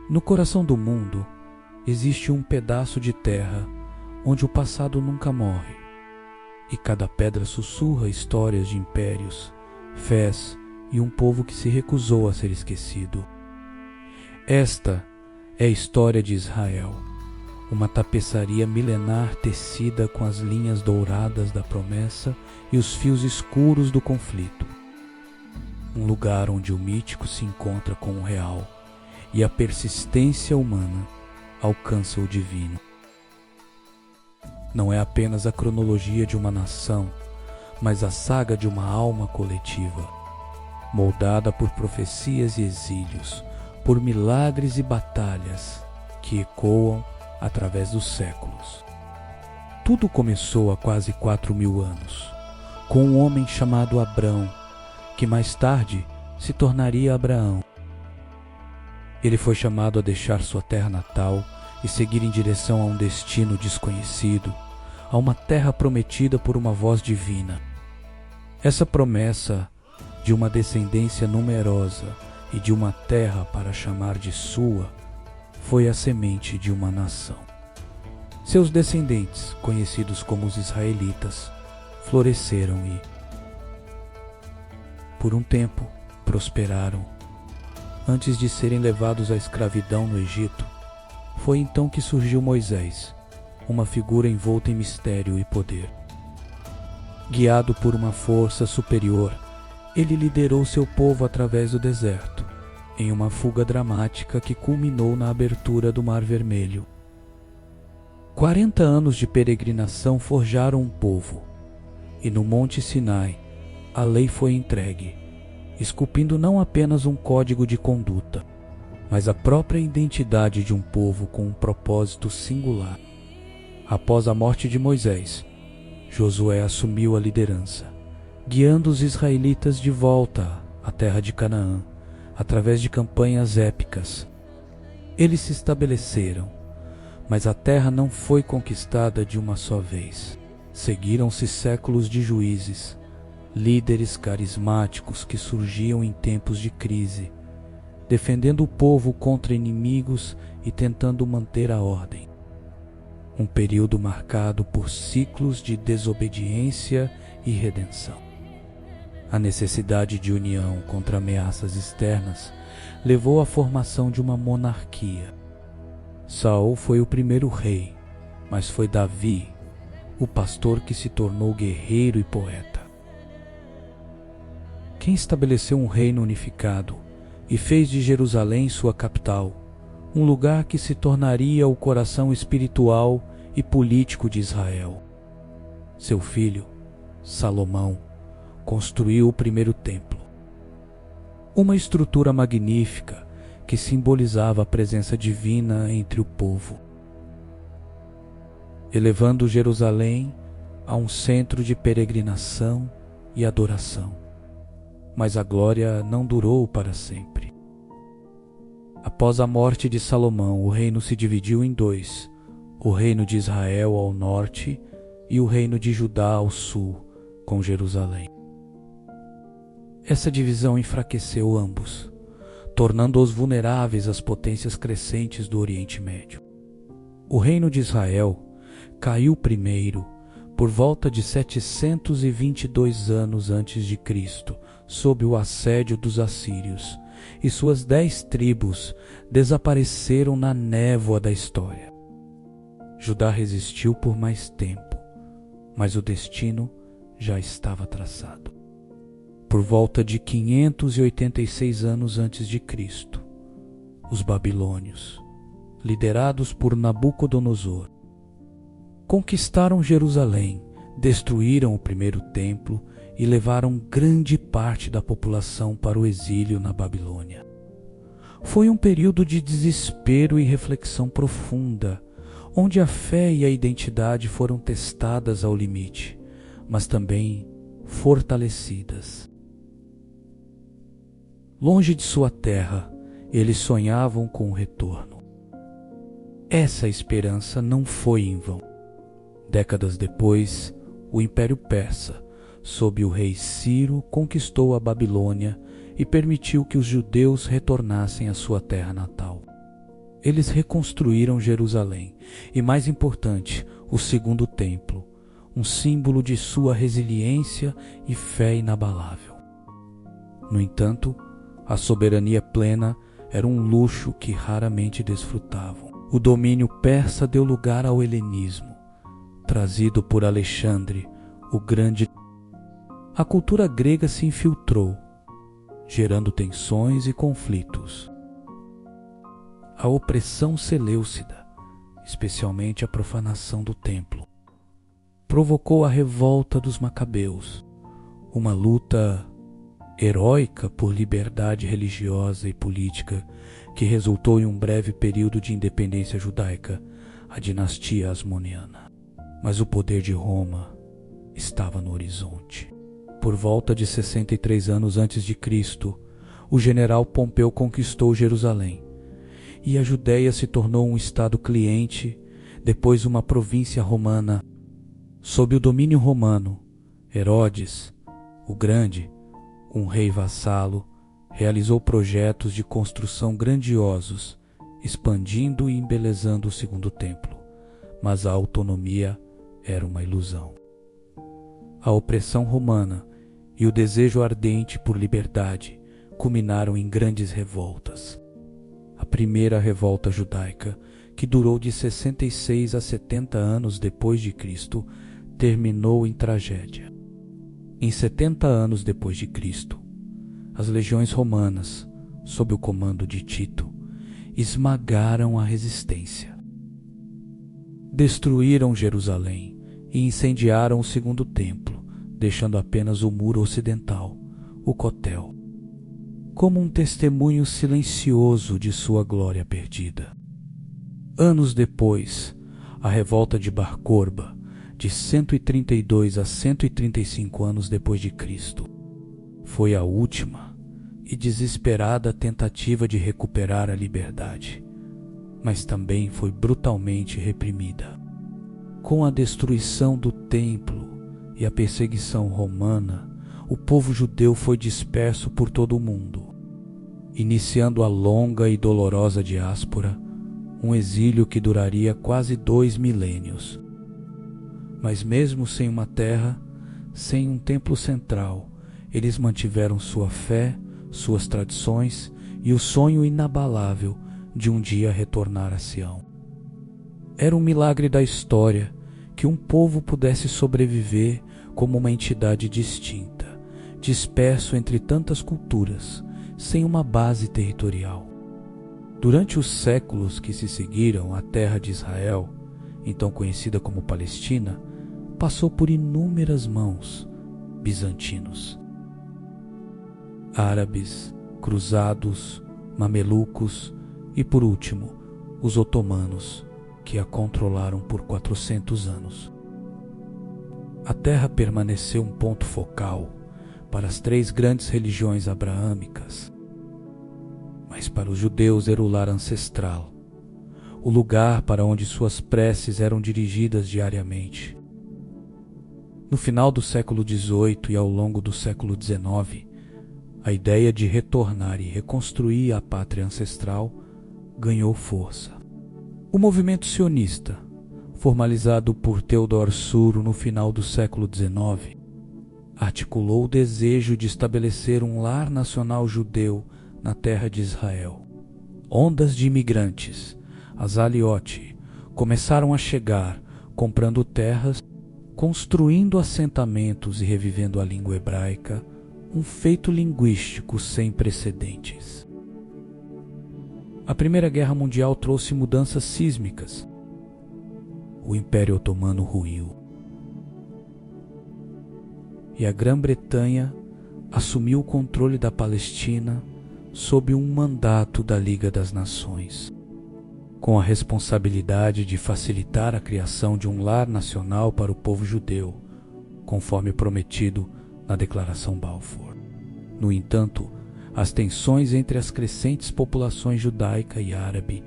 No coração do mundo existe um pedaço de terra onde o passado nunca morre, e cada pedra sussurra histórias de impérios, fés e um povo que se recusou a ser esquecido. Esta é a história de Israel, uma tapeçaria milenar tecida com as linhas douradas da promessa e os fios escuros do conflito. Um lugar onde o mítico se encontra com o real e a persistência humana alcança o divino. Não é apenas a cronologia de uma nação, mas a saga de uma alma coletiva, moldada por profecias e exílios, por milagres e batalhas que ecoam através dos séculos. Tudo começou há quase 4.000 anos, com um homem chamado Abrão, que mais tarde se tornaria Abraão. Ele foi chamado a deixar sua terra natal e seguir em direção a um destino desconhecido, a uma terra prometida por uma voz divina. Essa promessa de uma descendência numerosa e de uma terra para chamar de sua foi a semente de uma nação. Seus descendentes, conhecidos como os israelitas, floresceram e, por um tempo, prosperaram. Antes de serem levados à escravidão no Egito, foi então que surgiu Moisés, uma figura envolta em mistério e poder. Guiado por uma força superior, ele liderou seu povo através do deserto, em uma fuga dramática que culminou na abertura do Mar Vermelho. 40 anos de peregrinação forjaram um povo, e no Monte Sinai a lei foi entregue, esculpindo não apenas um código de conduta, mas a própria identidade de um povo com um propósito singular. Após a morte de Moisés, Josué assumiu a liderança, guiando os israelitas de volta à terra de Canaã, através de campanhas épicas. Eles se estabeleceram, mas a terra não foi conquistada de uma só vez. Seguiram-se séculos de juízes, líderes carismáticos que surgiam em tempos de crise, defendendo o povo contra inimigos e tentando manter a ordem. Um período marcado por ciclos de desobediência e redenção. A necessidade de união contra ameaças externas levou à formação de uma monarquia. Saul foi o primeiro rei, mas foi Davi, o pastor, que se tornou guerreiro e poeta. Quem estabeleceu um reino unificado e fez de Jerusalém sua capital, um lugar que se tornaria o coração espiritual e político de Israel. Seu filho, Salomão, construiu o primeiro templo. Uma estrutura magnífica que simbolizava a presença divina entre o povo, elevando Jerusalém a um centro de peregrinação e adoração. Mas a glória não durou para sempre. Após a morte de Salomão, o reino se dividiu em dois: o reino de Israel ao norte e o reino de Judá ao sul, com Jerusalém. Essa divisão enfraqueceu ambos, tornando-os vulneráveis às potências crescentes do Oriente Médio. O reino de Israel caiu primeiro, por volta de 722 anos antes de Cristo, sob o assédio dos assírios, e suas 10 tribos desapareceram na névoa da história. Judá resistiu por mais tempo, mas o destino já estava traçado. Por volta de 586 anos antes de Cristo, os babilônios, liderados por Nabucodonosor, conquistaram Jerusalém, destruíram o primeiro templo e levaram grande parte da população para o exílio na Babilônia. Foi um período de desespero e reflexão profunda, onde a fé e a identidade foram testadas ao limite, mas também fortalecidas. Longe de sua terra, eles sonhavam com o retorno. Essa esperança não foi em vão. Décadas depois, o Império Persa, sob o rei Ciro, conquistou a Babilônia e permitiu que os judeus retornassem à sua terra natal. Eles reconstruíram Jerusalém e, mais importante, o segundo templo, um símbolo de sua resiliência e fé inabalável. No entanto, a soberania plena era um luxo que raramente desfrutavam. O domínio persa deu lugar ao helenismo, trazido por Alexandre, o Grande. A cultura grega se infiltrou, gerando tensões e conflitos. A opressão seleucida, especialmente a profanação do templo, provocou a revolta dos macabeus, uma luta heróica por liberdade religiosa e política que resultou em um breve período de independência judaica, a dinastia Asmoneana. Mas o poder de Roma estava no horizonte. Por volta de 63 anos antes de Cristo, o general Pompeu conquistou Jerusalém, e a Judéia se tornou um estado cliente, depois uma província romana. Sob o domínio romano, Herodes, o Grande, um rei vassalo, realizou projetos de construção grandiosos, expandindo e embelezando o segundo templo, mas a autonomia era uma ilusão. A opressão romana e o desejo ardente por liberdade culminaram em grandes revoltas. A primeira revolta judaica, que durou de 66 a 70 anos depois de Cristo, terminou em tragédia. Em 70 anos depois de Cristo, as legiões romanas, sob o comando de Tito, esmagaram a resistência. Destruíram Jerusalém e incendiaram o segundo templo, deixando apenas o muro ocidental, o Cotel, como um testemunho silencioso de sua glória perdida. Anos depois, a revolta de Bar Corba, de 132 a 135 anos depois de Cristo, foi a última e desesperada tentativa de recuperar a liberdade, mas também foi brutalmente reprimida. Com a destruição do templo e a perseguição romana, o povo judeu foi disperso por todo o mundo, iniciando a longa e dolorosa diáspora, um exílio que duraria quase 2 milênios. Mas mesmo sem uma terra, sem um templo central, eles mantiveram sua fé, suas tradições e o sonho inabalável de um dia retornar a Sião. Era um milagre da história que um povo pudesse sobreviver como uma entidade distinta, disperso entre tantas culturas, sem uma base territorial. Durante os séculos que se seguiram, a terra de Israel, então conhecida como Palestina, passou por inúmeras mãos: bizantinos, árabes, cruzados, mamelucos e, por último, os otomanos, que a controlaram por 400 anos. A terra permaneceu um ponto focal para as 3 grandes religiões abraâmicas, mas para os judeus era o lar ancestral, o lugar para onde suas preces eram dirigidas diariamente. No final do século XVIII e ao longo do século XIX, a ideia de retornar e reconstruir a pátria ancestral ganhou força. O movimento sionista, formalizado por Theodor Suro no final do século XIX, articulou o desejo de estabelecer um lar nacional judeu na terra de Israel. Ondas de imigrantes, as aliote, começaram a chegar, comprando terras, construindo assentamentos e revivendo a língua hebraica, um feito linguístico sem precedentes. A Primeira Guerra Mundial trouxe mudanças sísmicas. O Império Otomano ruiu. E a Grã-Bretanha assumiu o controle da Palestina sob um mandato da Liga das Nações, com a responsabilidade de facilitar a criação de um lar nacional para o povo judeu, conforme prometido na Declaração Balfour. No entanto, as tensões entre as crescentes populações judaica e árabe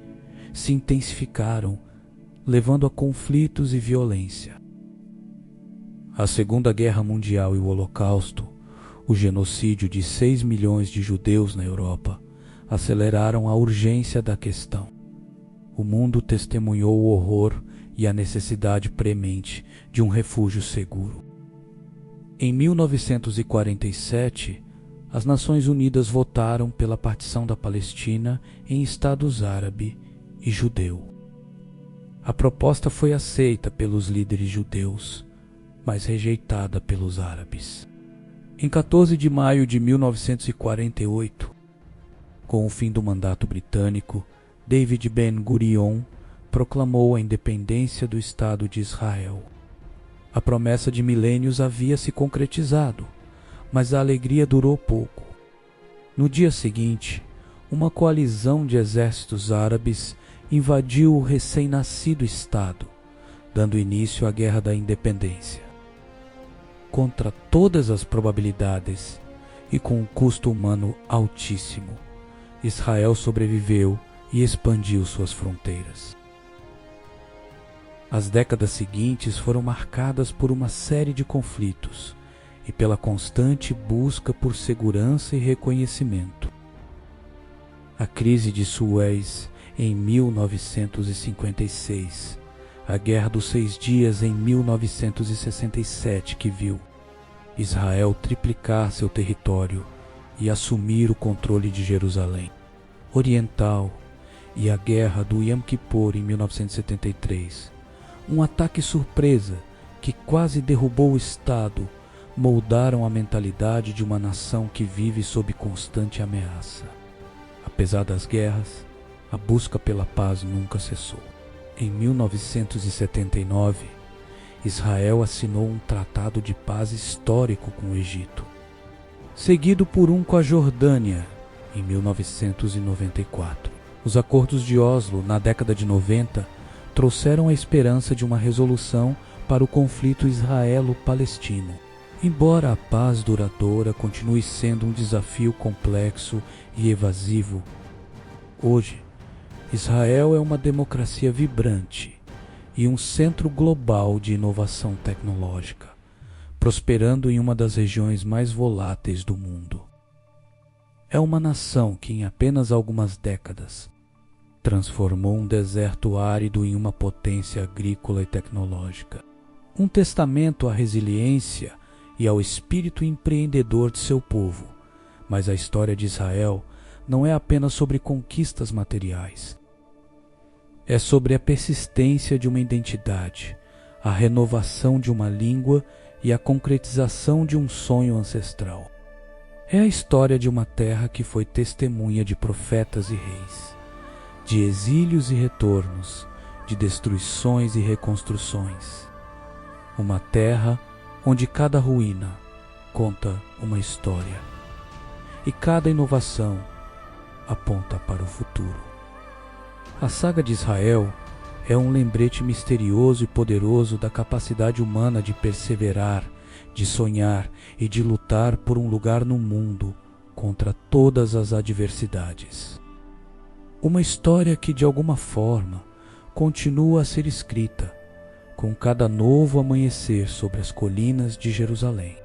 se intensificaram, levando a conflitos e violência. A Segunda Guerra Mundial e o Holocausto, o genocídio de 6 milhões de judeus na Europa, aceleraram a urgência da questão. o mundo testemunhou o horror e a necessidade premente de um refúgio seguro. Em 1947, as Nações Unidas votaram pela partição da Palestina em estados árabe e judeu. A proposta foi aceita pelos líderes judeus, mas rejeitada pelos árabes. Em 14 de maio de 1948, com o fim do mandato britânico, David Ben-Gurion proclamou a independência do Estado de Israel. A promessa de milênios havia se concretizado, mas a alegria durou pouco. No dia seguinte, uma coalizão de exércitos árabes invadiu o recém-nascido Estado, dando início à Guerra da Independência. Contra todas as probabilidades e com um custo humano altíssimo, Israel sobreviveu e expandiu suas fronteiras. As décadas seguintes foram marcadas por uma série de conflitos e pela constante busca por segurança e reconhecimento. A crise de Suez em 1956, a Guerra dos 6 Dias em 1967, que viu Israel triplicar seu território e assumir o controle de Jerusalém Oriental, e a Guerra do Yom Kippur em 1973, um ataque surpresa que quase derrubou o Estado, moldaram a mentalidade de uma nação que vive sob constante ameaça. Apesar das guerras, a busca pela paz nunca cessou. Em 1979, Israel assinou um tratado de paz histórico com o Egito, seguido por um com a Jordânia em 1994. Os acordos de Oslo, na década de 90, trouxeram a esperança de uma resolução para o conflito israelo-palestino. Embora a paz duradoura continue sendo um desafio complexo e evasivo, hoje, Israel é uma democracia vibrante e um centro global de inovação tecnológica, prosperando em uma das regiões mais voláteis do mundo. É uma nação que, em apenas algumas décadas, transformou um deserto árido em uma potência agrícola e tecnológica. Um testamento à resiliência e ao espírito empreendedor de seu povo. Mas a história de Israel não é apenas sobre conquistas materiais. É sobre a persistência de uma identidade, a renovação de uma língua e a concretização de um sonho ancestral. É a história de uma terra que foi testemunha de profetas e reis, de exílios e retornos, de destruições e reconstruções. Uma terra onde cada ruína conta uma história e cada inovação aponta para o futuro. A saga de Israel é um lembrete misterioso e poderoso da capacidade humana de perseverar, de sonhar e de lutar por um lugar no mundo contra todas as adversidades. Uma história que, de alguma forma, continua a ser escrita, com cada novo amanhecer sobre as colinas de Jerusalém.